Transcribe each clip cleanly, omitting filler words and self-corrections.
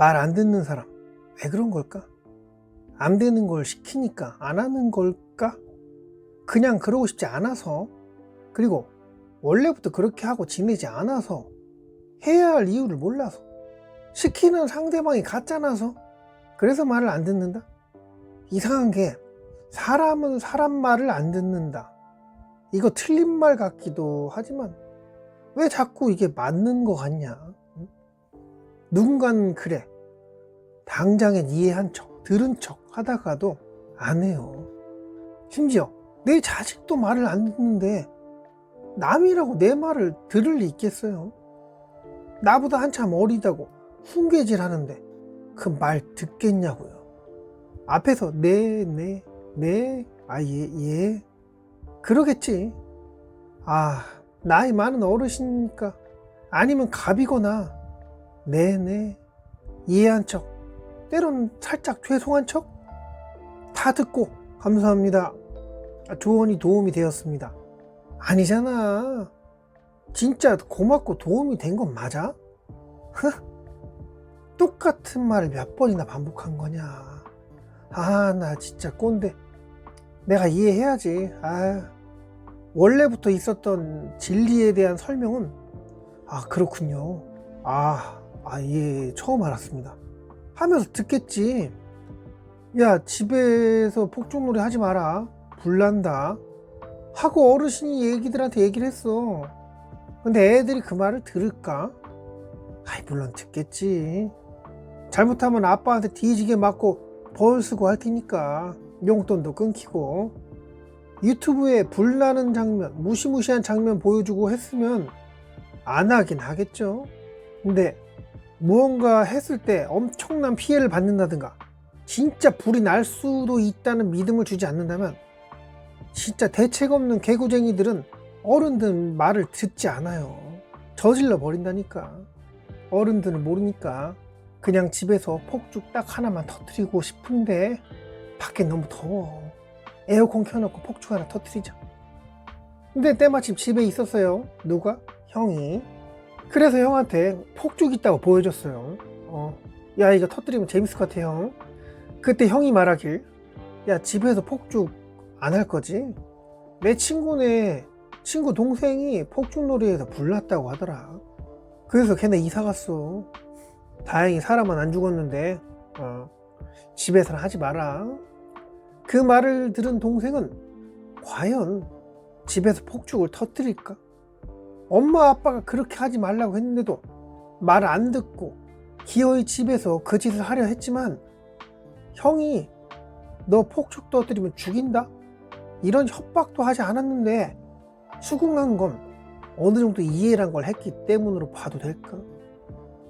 말 안 듣는 사람, 왜 그런 걸까? 안 되는 걸 시키니까 안 하는 걸까? 그냥 그러고 싶지 않아서, 그리고 원래부터 그렇게 하고 지내지 않아서, 해야 할 이유를 몰라서, 시키는 상대방이 같잖아서, 그래서 말을 안 듣는다? 이상한 게 사람은 사람 말을 안 듣는다. 이거 틀린 말 같기도 하지만 왜 자꾸 이게 맞는 거 같냐? 누군가는 그래, 당장엔 이해한 척, 들은 척 하다가도 안 해요. 심지어 내 자식도 말을 안 듣는데 남이라고 내 말을 들을 리 있겠어요? 나보다 한참 어리다고 훈계질 하는데 그 말 듣겠냐고요. 앞에서 네, 예 그러겠지. 나이 많은 어르신이니까, 아니면 갑이거나 네 이해한 척, 때론 살짝 죄송한 척 다 듣고 감사합니다, 조언이 도움이 되었습니다. 아니잖아. 진짜 고맙고 도움이 된 건 맞아? 똑같은 말을 몇 번이나 반복한 거냐. 나 진짜 꼰대. 내가 이해해야지. 원래부터 있었던 진리에 대한 설명은 그렇군요. 예, 처음 알았습니다 하면서 듣겠지. 야, 집에서 폭죽놀이 하지 마라, 불난다 하고 어르신이 얘기들한테 얘기를 했어. 근데 애들이 그 말을 들을까? 물론 듣겠지. 잘못하면 아빠한테 뒤지게 맞고 벌 쓰고 할 테니까 용돈도 끊기고. 유튜브에 불나는 장면, 무시무시한 장면 보여주고 했으면 안 하긴 하겠죠. 근데 무언가 했을 때 엄청난 피해를 받는다든가 진짜 불이 날 수도 있다는 믿음을 주지 않는다면, 진짜 대책 없는 개구쟁이들은 어른들 말을 듣지 않아요. 저질러 버린다니까. 어른들은 모르니까 그냥 집에서 폭죽 딱 하나만 터뜨리고 싶은데 밖에 너무 더워. 에어컨 켜놓고 폭죽 하나 터뜨리자. 근데 때마침 집에 있었어요. 누가? 형이. 그래서 형한테 폭죽 있다고 보여줬어요. 야, 이거 터뜨리면 재밌을 것 같아, 형. 그때 형이 말하길, 야, 집에서 폭죽 안 할 거지? 내 친구 동생이 폭죽놀이에서 불났다고 하더라. 그래서 걔네 이사 갔어. 다행히 사람은 안 죽었는데 집에서는 하지 마라. 그 말을 들은 동생은 과연 집에서 폭죽을 터뜨릴까? 엄마 아빠가 그렇게 하지 말라고 했는데도 말 안 듣고 기어이 집에서 그 짓을 하려 했지만, 형이 너 폭죽 터뜨리면 죽인다? 이런 협박도 하지 않았는데 수긍한 건 어느 정도 이해란 걸 했기 때문으로 봐도 될까?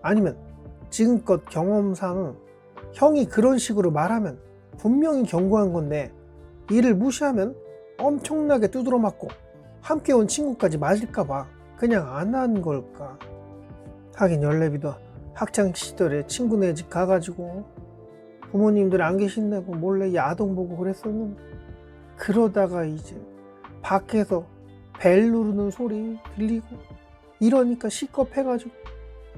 아니면 지금껏 경험상 형이 그런 식으로 말하면 분명히 경고한 건데 이를 무시하면 엄청나게 두드러 맞고 함께 온 친구까지 맞을까봐 그냥 안 한 걸까? 하긴 연래비도 학창시절에 친구네 집 가가지고 부모님들 안 계신다고 몰래 야동 보고 그랬었는데, 그러다가 이제 밖에서 벨 누르는 소리 들리고 이러니까 시겁해가지고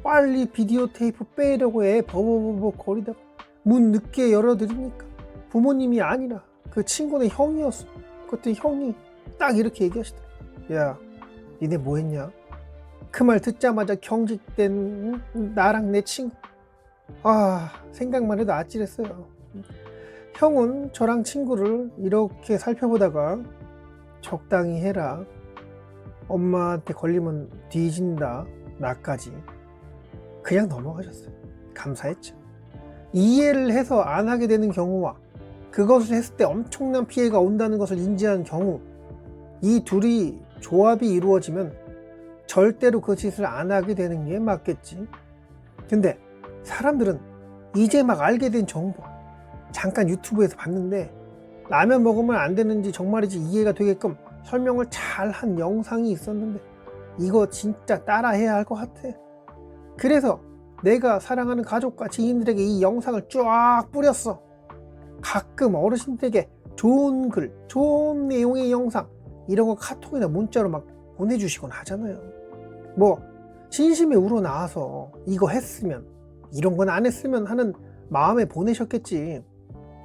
빨리 비디오 테이프 빼려고 애 버버버버 거리다가 문 늦게 열어드리니까 부모님이 아니라 그 친구네 형이었어. 그때 형이 딱 이렇게 얘기하시더라. 야, 니네 뭐 했냐? 그 말 듣자마자 경직된 나랑 내 친구, 생각만 해도 아찔했어요. 형은 저랑 친구를 이렇게 살펴보다가 적당히 해라, 엄마한테 걸리면 뒤진다, 나까지 그냥 넘어가셨어요. 감사했죠. 이해를 해서 안 하게 되는 경우와 그것을 했을 때 엄청난 피해가 온다는 것을 인지한 경우, 이 둘이 조합이 이루어지면 절대로 그 짓을 안 하게 되는 게 맞겠지. 근데 사람들은 이제 막 알게 된 정보, 잠깐 유튜브에서 봤는데 라면 먹으면 안 되는지 정말이지 이해가 되게끔 설명을 잘 한 영상이 있었는데 이거 진짜 따라해야 할 것 같아. 그래서 내가 사랑하는 가족과 지인들에게 이 영상을 쫙 뿌렸어. 가끔 어르신들에게 좋은 글, 좋은 내용의 영상 이런 거 카톡이나 문자로 막 보내주시곤 하잖아요. 뭐 진심에 우러나와서 이거 했으면, 이런 건 안 했으면 하는 마음에 보내셨겠지.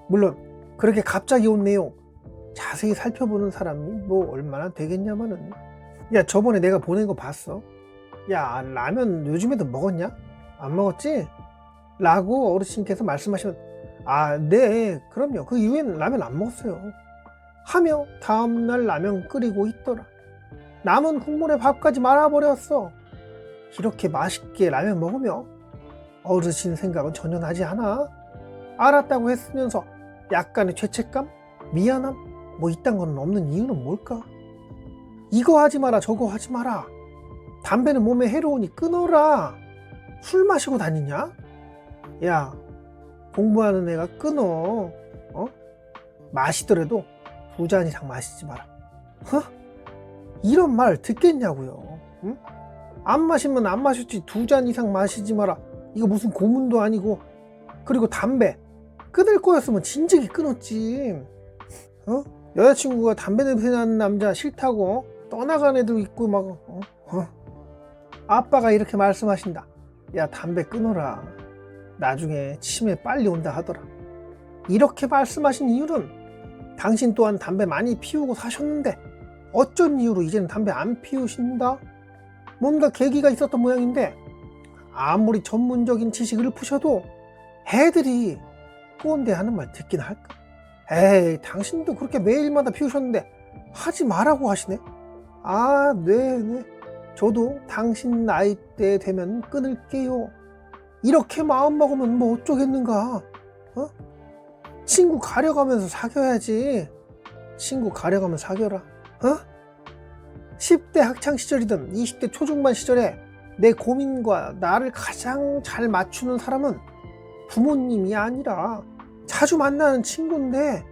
물론 그렇게 갑자기 온 내용 자세히 살펴보는 사람이 뭐 얼마나 되겠냐마는. 야, 저번에 내가 보낸 거 봤어? 야, 라면 요즘에도 먹었냐? 안 먹었지? 라고 어르신께서 말씀하시면, 아, 네, 그럼요. 그 이후엔 라면 안 먹었어요. 하며 다음날 라면 끓이고 있더라. 남은 국물에 밥까지 말아버렸어. 이렇게 맛있게 라면 먹으며 어르신 생각은 전혀 나지 않아. 알았다고 했으면서 약간의 죄책감? 미안함? 뭐 이딴 건 없는 이유는 뭘까? 이거 하지 마라, 저거 하지 마라. 담배는 몸에 해로우니 끊어라. 술 마시고 다니냐? 야, 공부하는 애가 끊어. 마시더라도 2잔 이상 마시지 마라. 이런 말 듣겠냐고요. 응? 안 마시면 안 마셨지 2잔 이상 마시지 마라. 이거 무슨 고문도 아니고. 그리고 담배 끊을 거였으면 진작에 끊었지. 여자친구가 담배 냄새 나는 남자 싫다고 떠나간 애도 있고 막. 아빠가 이렇게 말씀하신다. 야, 담배 끊어라. 나중에 치매 빨리 온다 하더라. 이렇게 말씀하신 이유는 당신 또한 담배 많이 피우고 사셨는데 어쩐 이유로 이제는 담배 안 피우신다? 뭔가 계기가 있었던 모양인데, 아무리 전문적인 지식을 푸셔도 애들이 꼰대 하는 말 듣긴 할까? 에이, 당신도 그렇게 매일마다 피우셨는데 하지 말라고 하시네. 아, 네. 저도 당신 나이대 되면 끊을게요. 이렇게 마음 먹으면 뭐 어쩌겠는가? 친구 가려가면서 사귀어야지. 친구 가려가면서 사귀어라. 10대 학창시절이든 20대 초중반 시절에 내 고민과 나를 가장 잘 맞추는 사람은 부모님이 아니라 자주 만나는 친구인데,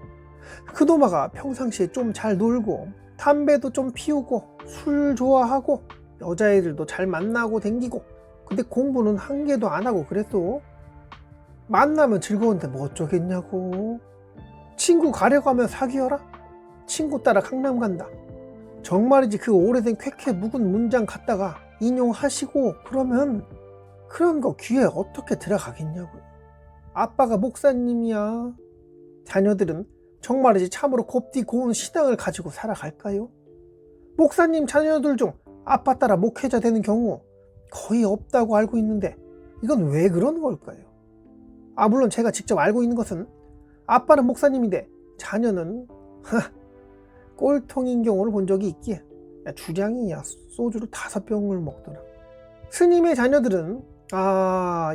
그놈아가 평상시에 좀 잘 놀고 담배도 좀 피우고 술 좋아하고 여자애들도 잘 만나고 댕기고, 근데 공부는 한 개도 안 하고 그랬어. 만나면 즐거운데 뭐 어쩌겠냐고. 친구 가려가면 사귀어라? 친구 따라 강남 간다. 정말이지 그 오래된 쾌쾌 묵은 문장 갖다가 인용하시고 그러면 그런 거 귀에 어떻게 들어가겠냐고요. 아빠가 목사님이야. 자녀들은 정말이지 참으로 곱디 고운 신앙을 가지고 살아갈까요? 목사님 자녀들 중 아빠 따라 목회자 되는 경우 거의 없다고 알고 있는데 이건 왜 그런 걸까요? 물론 제가 직접 알고 있는 것은 아빠는 목사님인데 자녀는 꼴통인 경우를 본 적이 있기에 주량이야 소주를 5병을 먹더라. 스님의 자녀들은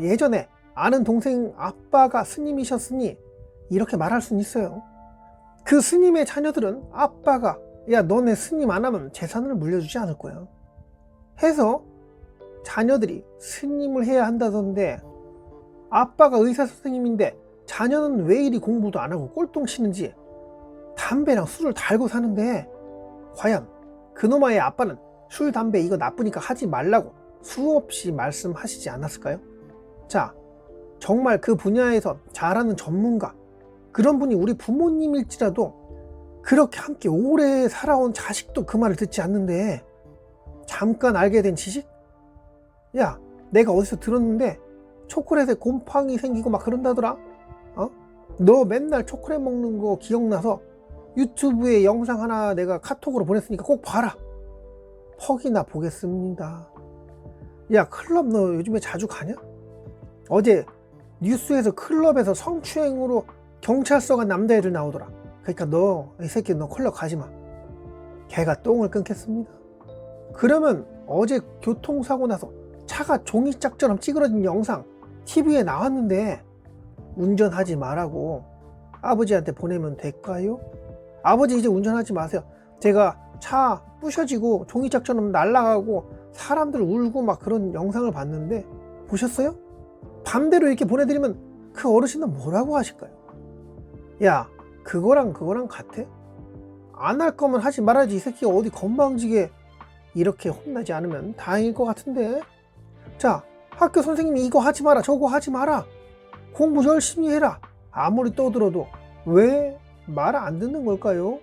예전에 아는 동생 아빠가 스님이셨으니 이렇게 말할 수는 있어요. 그 스님의 자녀들은 아빠가 야, 너네 스님 안 하면 재산을 물려주지 않을 거야 해서 자녀들이 스님을 해야 한다던데, 아빠가 의사 선생님인데 자녀는 왜 이리 공부도 안 하고 꼴통 치는지 담배랑 술을 달고 사는데, 과연 그놈아의 아빠는 술 담배 이거 나쁘니까 하지 말라고 수없이 말씀하시지 않았을까요? 자, 정말 그 분야에서 잘하는 전문가, 그런 분이 우리 부모님일지라도 그렇게 함께 오래 살아온 자식도 그 말을 듣지 않는데 잠깐 알게 된 지식? 야, 내가 어디서 들었는데 초콜릿에 곰팡이 생기고 막 그런다더라. 너 맨날 초콜릿 먹는 거 기억나서 유튜브에 영상 하나 내가 카톡으로 보냈으니까 꼭 봐라. 퍽이나 보겠습니다. 야, 클럽 너 요즘에 자주 가냐? 어제 뉴스에서 클럽에서 성추행으로 경찰서 간 남자애들 나오더라. 그러니까 너 이 새끼 너 클럽 가지마. 걔가 똥을 끊겠습니다. 그러면 어제 교통사고 나서 차가 종이짝처럼 찌그러진 영상 TV에 나왔는데 운전하지 말라고 아버지한테 보내면 될까요? 아버지 이제 운전하지 마세요. 제가 차 부셔지고 종이짝처럼 날아가고 사람들 울고 막 그런 영상을 봤는데 보셨어요? 밤대로 이렇게 보내드리면 그 어르신은 뭐라고 하실까요? 야, 그거랑 같아? 안 할 거면 하지 말아야지. 이 새끼가 어디 건방지게 이렇게 혼나지 않으면 다행일 것 같은데. 자, 학교 선생님이 이거 하지 마라 저거 하지 마라 공부 열심히 해라 아무리 떠들어도 왜 말 안 듣는 걸까요?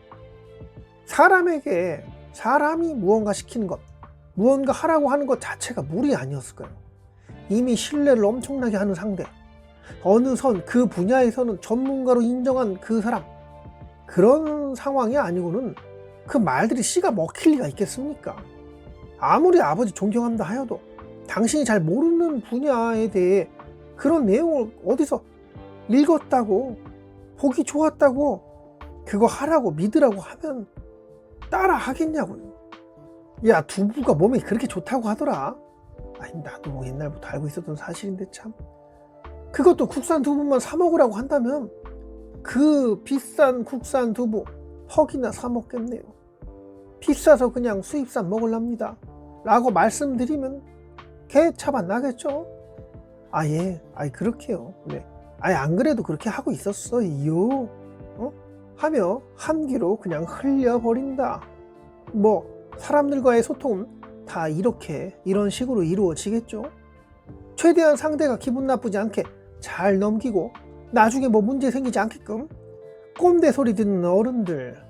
사람에게 사람이 무언가 시키는 것, 무언가 하라고 하는 것 자체가 무리 아니었을까요? 이미 신뢰를 엄청나게 하는 상대, 어느 선 그 분야에서는 전문가로 인정한 그 사람, 그런 상황이 아니고는 그 말들이 씨가 먹힐 리가 있겠습니까? 아무리 아버지 존경한다 하여도 당신이 잘 모르는 분야에 대해 그런 내용을 어디서 읽었다고, 보기 좋았다고, 그거 하라고 믿으라고 하면 따라 하겠냐고요. 야, 두부가 몸에 그렇게 좋다고 하더라. 아니, 나도 뭐 옛날부터 알고 있었던 사실인데 참. 그것도 국산 두부만 사 먹으라고 한다면 그 비싼 국산 두부 퍽이나 사 먹겠네요. 비싸서 그냥 수입산 먹으랍니다 라고 말씀드리면 개차반 나겠죠. 아예, 그렇게요. 네. 아예 안 그래도 그렇게 하고 있었어요. 하며 한 귀로 그냥 흘려버린다. 뭐 사람들과의 소통은 다 이런 식으로 이루어지겠죠. 최대한 상대가 기분 나쁘지 않게 잘 넘기고 나중에 뭐 문제 생기지 않게끔. 꼰대 소리 듣는 어른들,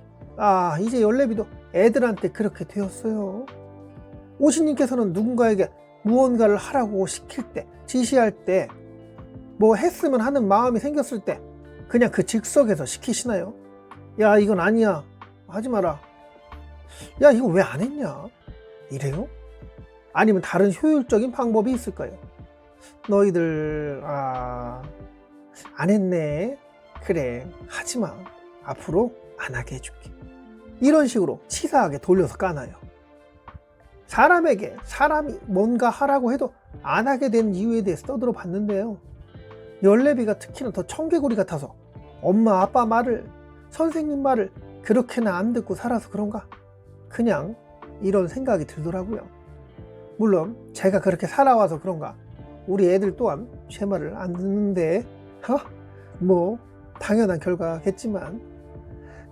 이제 연례비도 애들한테 그렇게 되었어요. 오신님께서는 누군가에게 무언가를 하라고 시킬 때, 지시할 때, 뭐 했으면 하는 마음이 생겼을 때 그냥 그 즉석에서 시키시나요? 야, 이건 아니야, 하지 마라. 야, 이거 왜 안 했냐, 이래요? 아니면 다른 효율적인 방법이 있을까요? 너희들 안 했네, 그래, 하지마, 앞으로 안 하게 해줄게, 이런 식으로 치사하게 돌려서 까나요. 사람에게 사람이 뭔가 하라고 해도 안 하게 된 이유에 대해서 떠들어 봤는데요, 연례비가 특히나 더 청개구리 같아서 엄마 아빠 말을, 선생님 말을 그렇게나 안 듣고 살아서 그런가, 그냥 이런 생각이 들더라고요. 물론 제가 그렇게 살아와서 그런가 우리 애들 또한 제 말을 안 듣는데 뭐 당연한 결과겠지만,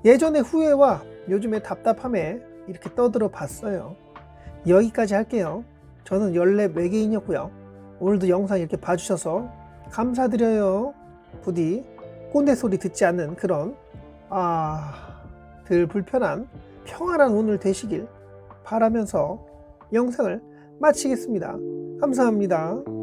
예전의 후회와 요즘의 답답함에 이렇게 떠들어 봤어요. 여기까지 할게요. 저는 연례 외계인이었고요. 오늘도 영상 이렇게 봐주셔서 감사드려요. 부디 꼰대 소리 듣지 않는 그런 덜 불편한 평안한 오늘 되시길 바라면서 영상을 마치겠습니다. 감사합니다.